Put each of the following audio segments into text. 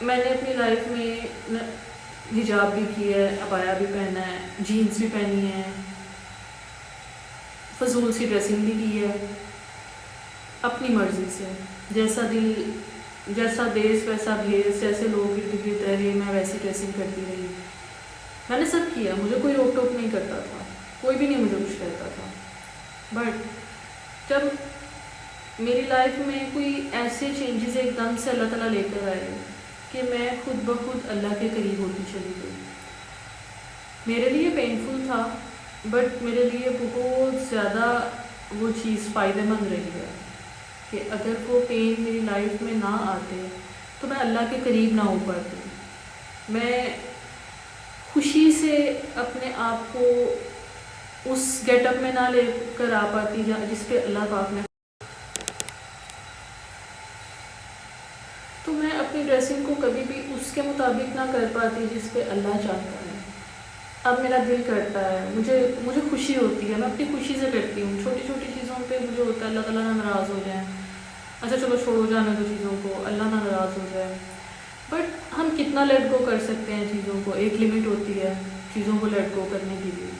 میں نے اپنی لائف میں حجاب بھی کی ہے، عبایا بھی پہنا ہے، جینس بھی پہنی ہے، فضول سی ڈریسنگ بھی کی ہے، اپنی مرضی سے، جیسا دل، جیسا دیس ویسا بھیس، جیسے لوگ ارد گرد رہے میں ویسی ڈریسنگ کرتی رہی. میں نے سب کیا، مجھے کوئی روک ٹوک نہیں کرتا تھا، کوئی بھی نہیں مجھے کچھ کہتا تھا. بٹ جب میری لائف میں کوئی ایسے چینجز ایک دم سے اللہ تعالیٰ لے کر آئے کہ میں خود بخود اللہ کے قریب ہوتی چلی گئی. میرے لیے پینفل تھا، بٹ میرے لیے بہت زیادہ وہ چیز فائدہ مند رہی ہے کہ اگر وہ پین میری لائف میں نہ آتے تو میں اللہ کے قریب نہ ہو پاتی. میں خوشی سے اپنے آپ کو اس گیٹ اپ میں نہ لے کر آ پاتی جس پہ اللہ پاک نے. تو میں اپنی ڈریسنگ کو کبھی بھی اس کے مطابق نہ کر پاتی جس پہ اللہ چاہتا ہے. اب میرا دل کرتا ہے، مجھے خوشی ہوتی ہے، میں اپنی خوشی سے کرتی ہوں. چھوٹی چھوٹی چیزوں پہ مجھے ہوتا ہے اللہ تعالیٰ نہ ناراض ہو جائیں، اچھا چلو چھوڑو جانے دو چیزوں کو، اللہ نہ ناراض ہو جائے. بٹ ہم کتنا لیٹ گو کر سکتے ہیں چیزوں کو؟ ایک لمٹ ہوتی ہے چیزوں کو لیٹ گو کرنے کے لیے.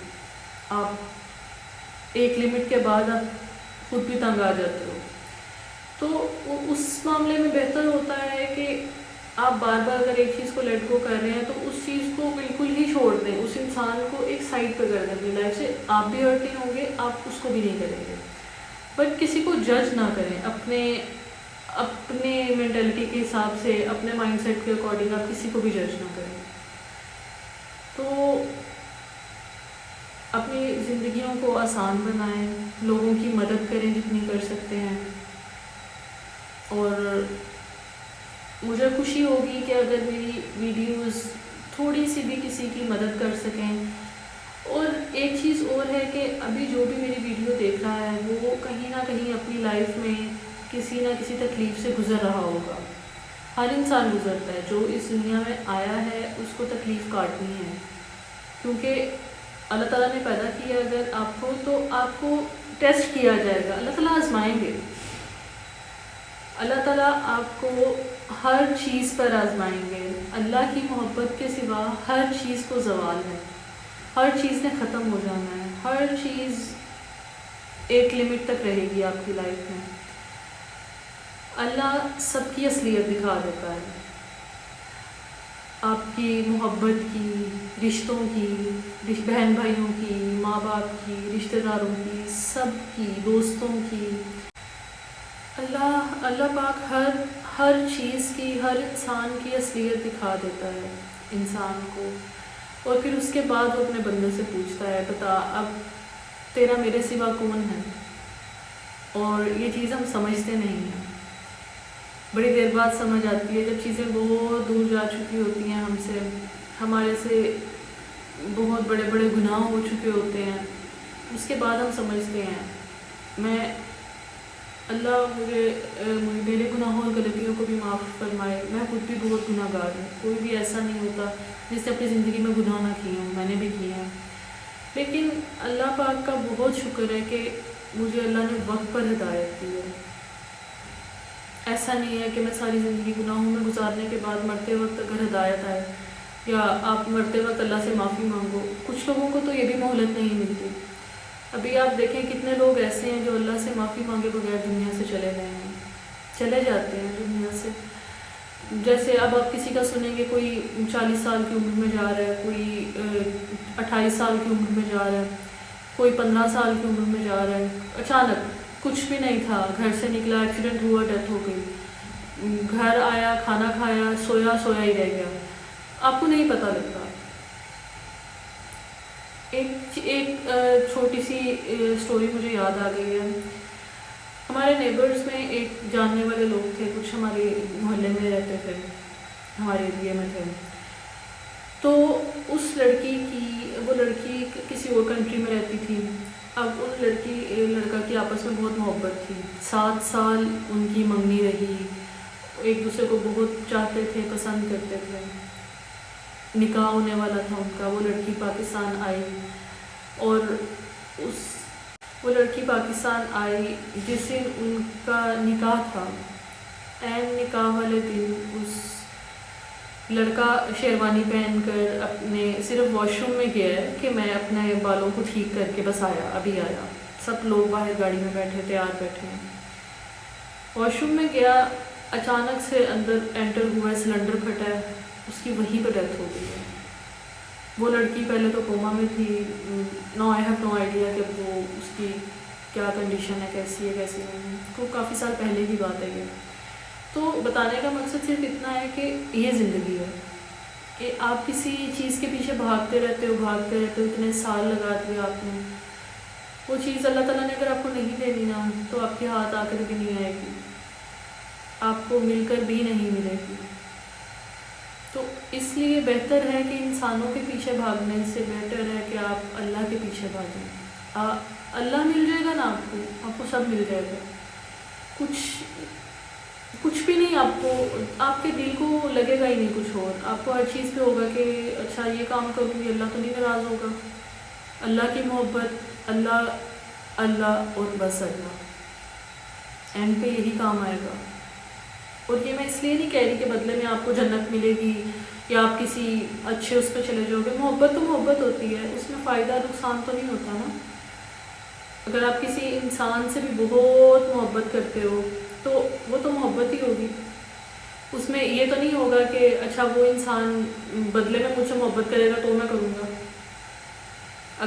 آپ ایک لمٹ کے بعد آپ خود بھی تنگ آ جاتے ہو. تو اس معاملے میں بہتر ہوتا ہے کہ آپ بار بار اگر ایک چیز کو لیٹ گو کر رہے ہیں تو اس چیز کو بالکل ہی چھوڑ دیں، اس انسان کو ایک سائڈ پہ کر دیں اپنی لائف سے. آپ بھی ہرٹ نہیں ہوں گے، آپ اس کو بھی نہیں کریں گے. بٹ کسی کو جج نہ کریں اپنے مینٹلٹی کے حساب سے، اپنے مائنڈ سیٹ کے اکارڈنگ آپ کسی کو بھی جج نہ کریں. تو اپنی زندگیوں کو آسان بنائیں، لوگوں کی مدد کریں جتنی کر سکتے ہیں. اور مجھے خوشی ہوگی کہ اگر میری ویڈیوز تھوڑی سی بھی کسی کی مدد کر سکیں. اور ایک چیز اور ہے کہ ابھی جو بھی میری ویڈیو دیکھ رہا ہے وہ کہیں نہ کہیں اپنی لائف میں کسی نہ کسی تکلیف سے گزر رہا ہوگا. ہر انسان گزرتا ہے، جو اس دنیا میں آیا ہے اس کو تکلیف کاٹنی ہے، کیونکہ اللہ تعالیٰ نے پیدا کیا اگر آپ کو تو آپ کو ٹیسٹ کیا جائے گا، اللہ تعالیٰ آزمائیں گے. اللہ تعالیٰ آپ کو ہر چیز پر آزمائیں گے. اللہ کی محبت کے سوا ہر چیز کو زوال ہے، ہر چیز نے ختم ہو جانا ہے، ہر چیز ایک لمٹ تک رہے گی آپ کی لائف میں. اللہ سب کی اصلیت دکھا دیتا ہے، آپ کی محبت کی، رشتوں کی، بہن بھائیوں کی، ماں باپ کی، رشتہ داروں کی، سب کی، دوستوں کی. اللہ پاک ہر چیز کی، ہر انسان کی اصلیت دکھا دیتا ہے انسان کو. اور پھر اس کے بعد وہ اپنے بندے سے پوچھتا ہے بتا اب تیرا میرے سوا کون ہے. اور یہ چیز ہم سمجھتے نہیں ہیں، بڑی دیر بعد سمجھ آتی ہے جب چیزیں بہت دور جا چکی ہوتی ہیں ہم سے، ہمارے سے بہت بڑے بڑے گناہ ہو چکے ہوتے ہیں. اس کے بعد ہم سمجھتے ہیں اللہ میرے گناہوں اور غلطیوں کو بھی معاف فرمائے. میں خود بھی بہت گناہ گار ہوں، کوئی بھی ایسا نہیں ہوتا جس نے اپنی زندگی میں گناہ نہ کیے ہوں، میں نے بھی کیے ہیں. لیکن اللہ پاک کا بہت شکر ہے کہ مجھے اللہ نے وقت پر ہدایت دی ہے. ایسا نہیں ہے کہ میں ساری زندگی گناہوں میں گزارنے کے بعد مرتے وقت اگر ہدایت آئے یا آپ مرتے وقت اللہ سے معافی مانگو. کچھ لوگوں کو تو یہ بھی مہلت نہیں ملتی. ابھی آپ دیکھیں کتنے لوگ ایسے ہیں جو اللہ سے معافی مانگے بغیر دنیا سے چلے گئے ہیں، چلے جاتے ہیں دنیا سے. جیسے اب آپ کسی کا سنیں گے کوئی 40 سال کی عمر میں جا رہا ہے، کوئی 28 سال کی عمر میں جا رہا ہے، کوئی 15 سال کی عمر میں جا رہا ہے. اچانک کچھ بھی نہیں تھا، گھر سے نکلا، ایکسیڈنٹ ہوا، ڈیتھ ہو گئی. گھر آیا، کھانا کھایا، سویا ہی رہ گیا، آپ کو نہیں پتہ لگتا. ایک چھوٹی سی اسٹوری مجھے یاد آ گئی ہے. ہمارے نیبرز میں ایک جاننے والے لوگ تھے، کچھ ہمارے محلے میں رہتے تھے، ہمارے ایریے میں تھے. تو اس وہ لڑکی کسی اور کنٹری میں رہتی تھی. اب ان لڑکا کی آپس میں بہت محبت تھی. 7 سال ان کی منگنی رہی، ایک دوسرے کو بہت چاہتے تھے، پسند کرتے تھے. نکاح ہونے والا تھا ان کا. وہ لڑکی پاکستان آئی اور وہ لڑکی پاکستان آئی جس دن ان کا نکاح تھا. عین نکاح والے دن اس لڑکا شیروانی پہن کر اپنے صرف واش روم میں گیا ہے کہ میں اپنے بالوں کو ٹھیک کر کے بس آیا، ابھی آیا، سب لوگ باہر گاڑی میں بیٹھے تیار بیٹھے ہیں، واش روم میں گیا، اچانک سے اندر انٹر ہوا ہے، سلنڈر پھٹا ہے، اس کی وہیں پہ ڈیتھ ہو گئی ہے۔ وہ لڑکی پہلے تو کوما میں تھی، آئی ہیو نو آئیڈیا کہ وہ اس کی کیا کنڈیشن ہے، کیسی ہے کیسی نہیں، تو کافی سال پہلے کی بات ہے یہ۔ تو بتانے کا مقصد صرف اتنا ہے کہ یہ زندگی ہے کہ آپ کسی چیز کے پیچھے بھاگتے رہتے ہو، اتنے سال لگا دیے آپ نے، وہ چیز اللہ تعالیٰ نے اگر آپ کو نہیں دینی نا تو آپ کے ہاتھ آ کر بھی نہیں آئے گی، آپ کو مل کر بھی نہیں ملے گی۔ تو اس لیے بہتر ہے کہ انسانوں کے پیچھے بھاگنے سے بہتر ہے کہ آپ اللہ کے پیچھے بھاگیں۔ اللہ مل جائے گا نا آپ کو سب مل جائے گا، کچھ بھی نہیں، آپ کے دل کو لگے گا ہی نہیں کچھ اور، آپ کو ہر چیز پہ ہوگا کہ اچھا یہ کام کروں گی اللہ تو نہیں ناراض ہوگا، اللہ کی محبت، اللہ اور بس اللہ، اینڈ پہ یہی کام آئے گا۔ اور یہ میں اس لیے نہیں کہہ رہی کہ بدلے میں آپ کو جنت ملے گی یا آپ کسی اچھے اس پہ چلے جاؤ گے، محبت تو محبت ہوتی ہے، اس میں فائدہ نقصان تو نہیں ہوتا نا۔ اگر آپ کسی انسان سے بھی بہت محبت کرتے ہو تو وہ تو محبت ہی ہوگی، اس میں یہ تو نہیں ہوگا کہ اچھا وہ انسان بدلے میں مجھ سے محبت کرے گا تو میں کروں گا۔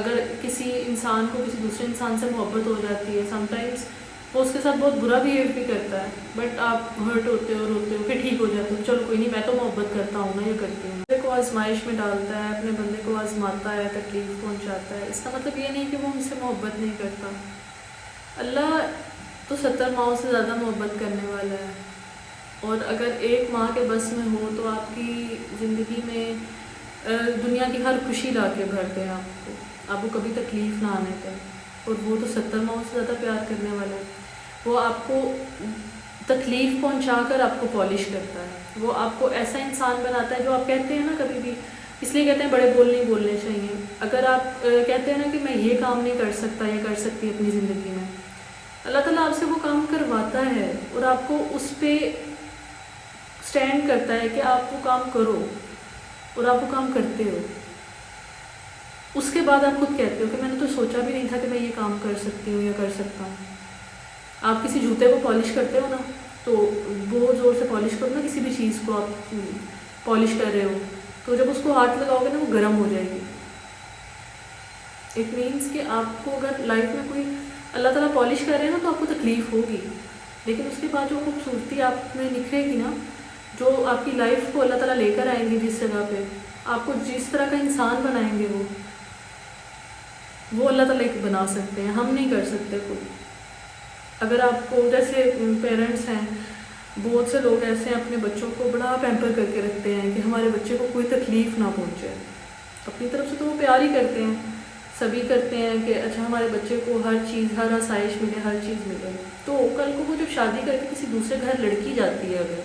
اگر کسی انسان کو کسی دوسرے انسان سے محبت ہو جاتی ہے، سم ٹائمس وہ اس کے ساتھ بہت برا بیہیو بھی کرتا ہے، بٹ آپ ہرٹ ہوتے ہو، روتے ہو، پھر ٹھیک ہو جاتے ہو، چلو کوئی نہیں، میں تو محبت کرتا ہوں نا، یہ کرتی ہوں۔ بندے کو آزمائش میں ڈالتا ہے، اپنے بندے کو آزماتا ہے، تکلیف پہنچاتا ہے، اس کا مطلب یہ نہیں کہ وہ ہم سے محبت نہیں کرتا۔ اللہ تو 70 ماؤں سے زیادہ محبت کرنے والا ہے، اور اگر ایک ماں کے بس میں ہو تو آپ کی زندگی میں دنیا کی ہر خوشی لا کے بھر دیں، آپ کو کبھی تکلیف نہ آنے دیں، اور وہ تو 70 ماؤں سے زیادہ پیار کرنے والا ہے۔ وہ آپ کو تکلیف پہنچا کر آپ کو پالش کرتا ہے، وہ آپ کو ایسا انسان بناتا ہے جو آپ کہتے ہیں نا کبھی بھی، اس لیے کہتے ہیں بڑے بول نہیں بولنے چاہیے۔ اگر آپ کہتے ہیں نا کہ میں یہ کام نہیں کر سکتا یا کر سکتی اپنی زندگی میں، اللہ تعالیٰ آپ سے وہ کام کرواتا ہے اور آپ کو اس پہ سٹینڈ کرتا ہے کہ آپ وہ کام کرو، اور آپ وہ کام کرتے ہو۔ اس کے بعد آپ خود کہتے ہو کہ میں نے تو سوچا بھی نہیں تھا کہ میں یہ کام کر سکتی ہوں یا کر سکتا ہوں۔ آپ کسی جوتے کو پالش کرتے ہو نا تو بہت زور سے پالش کرو نا، کسی بھی چیز کو آپ پالش کر رہے ہو تو جب اس کو ہاتھ لگاؤ گے نا وہ گرم ہو جائے گی۔ اٹ مینس کہ آپ کو اگر لائف میں کوئی اللہ تعالیٰ پالش کر رہے ہیں نا تو آپ کو تکلیف ہوگی، لیکن اس کے بعد جو خوبصورتی آپ میں نکھرے گی نا، جو آپ کی لائف کو اللہ تعالیٰ لے کر آئیں گے جس جگہ پہ، آپ کو جس طرح کا انسان بنائیں گے وہ اللہ تعالیٰ ایک بنا سکتے ہیں، ہم نہیں کر سکتے کوئی۔ اگر آپ کو جیسے پیرنٹس ہیں، بہت سے لوگ ایسے ہیں اپنے بچوں کو بڑا پیمپر کر کے رکھتے ہیں کہ ہمارے بچے کو کوئی تکلیف نہ پہنچے، اپنی طرف سے تو وہ پیار ہی کرتے ہیں، سبھی کرتے ہیں کہ اچھا ہمارے بچے کو ہر چیز، ہر آسائش ملے، ہر چیز ملے۔ تو کل کو وہ جب شادی کر کے کسی دوسرے گھر لڑکی جاتی ہے اگر،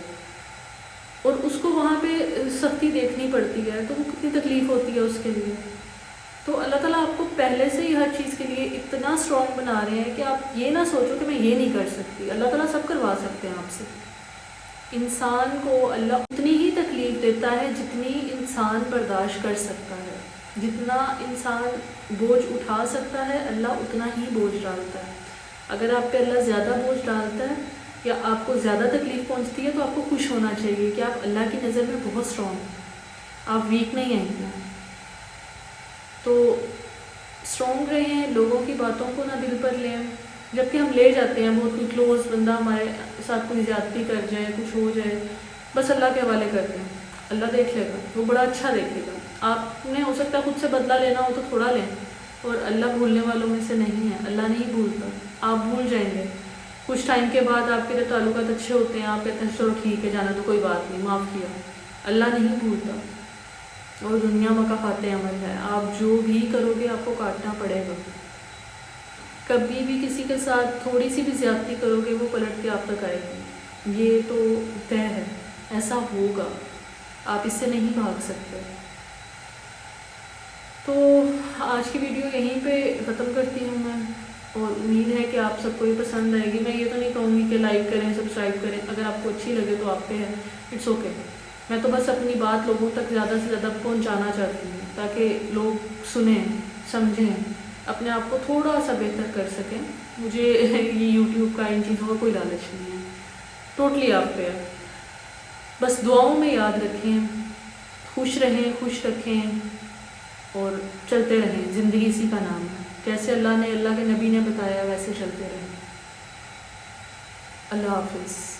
اور اس کو وہاں پہ سختی دیکھنی پڑتی ہے تو وہ کتنی تکلیف ہوتی ہے اس کے لیے۔ تو اللہ تعالیٰ آپ کو پہلے سے ہی ہر چیز کے لیے اتنا اسٹرانگ بنا رہے ہیں کہ آپ یہ نہ سوچو کہ میں یہ نہیں کر سکتی، اللہ تعالیٰ سب کروا سکتے ہیں آپ سے۔ انسان کو اللہ اتنی ہی تکلیف دیتا ہے جتنی انسان برداشت کر سکتا ہے، جتنا انسان بوجھ اٹھا سکتا ہے اللہ اتنا ہی بوجھ ڈالتا ہے۔ اگر آپ پہ اللہ زیادہ بوجھ ڈالتا ہے یا آپ کو زیادہ تکلیف پہنچتی ہے تو آپ کو خوش ہونا چاہیے کہ آپ اللہ کی نظر میں بہت اسٹرانگ ہیں، آپ ویک نہیں ہیں۔ تو اسٹرانگ رہیں، لوگوں کی باتوں کو نہ دل پر لیں، جبکہ ہم لے جاتے ہیں، بہت کوئی کلوز بندہ ہمارے ساتھ کوئی زیادتی کر جائے، کچھ ہو جائے، بس اللہ کے حوالے کرتے ہیں، اللہ دیکھ لے گا، وہ بڑا اچھا دیکھے گا۔ آپ نے ہو سکتا ہے خود سے بدلہ لینا ہو تو تھوڑا لیں، اور اللہ بھولنے والوں میں سے نہیں ہے، اللہ نہیں بھولتا، آپ بھول جائیں گے، کچھ ٹائم کے بعد آپ کے تعلقات اچھے ہوتے ہیں، آپ کہتے ہیں چلو ٹھیک ہے جانا تو کوئی بات نہیں، معاف کیا، اللہ نہیں بھولتا، اور دنیا مکافات عمل ہے، آپ جو بھی کرو گے آپ کو کاٹنا پڑے گا۔ کبھی بھی کسی کے ساتھ تھوڑی سی بھی زیادتی کرو گے وہ پلٹ کے آپ تک آئے گی، یہ تو طے ہے، ایسا ہوگا، آپ اس سے نہیں بھاگ سکتے۔ تو آج کی ویڈیو یہیں پہ ختم کرتی ہوں میں، اور امید ہے کہ آپ سب کو یہ پسند آئے گی۔ میں یہ تو نہیں کہوں گی کہ لائک کریں، سبسکرائب کریں، اگر آپ کو اچھی لگے تو آپ پہ ہے، اٹس اوکے، میں تو بس اپنی بات لوگوں تک زیادہ سے زیادہ پہنچانا چاہتی ہوں تاکہ لوگ سنیں، سمجھیں، اپنے آپ کو تھوڑا سا بہتر کر سکیں. مجھے یہ یوٹیوب کا ان چیزوں کا کوئی لالچ نہیں ہے، ٹوٹلی آپ پہ ہے. بس دعاؤں میں یاد رکھیں، خوش رہیں، خوش رکھیں اور چلتے رہیں. زندگی اسی کا نام ہے، جیسے اللہ کے نبی نے بتایا ویسے چلتے رہیں. اللہ حافظ.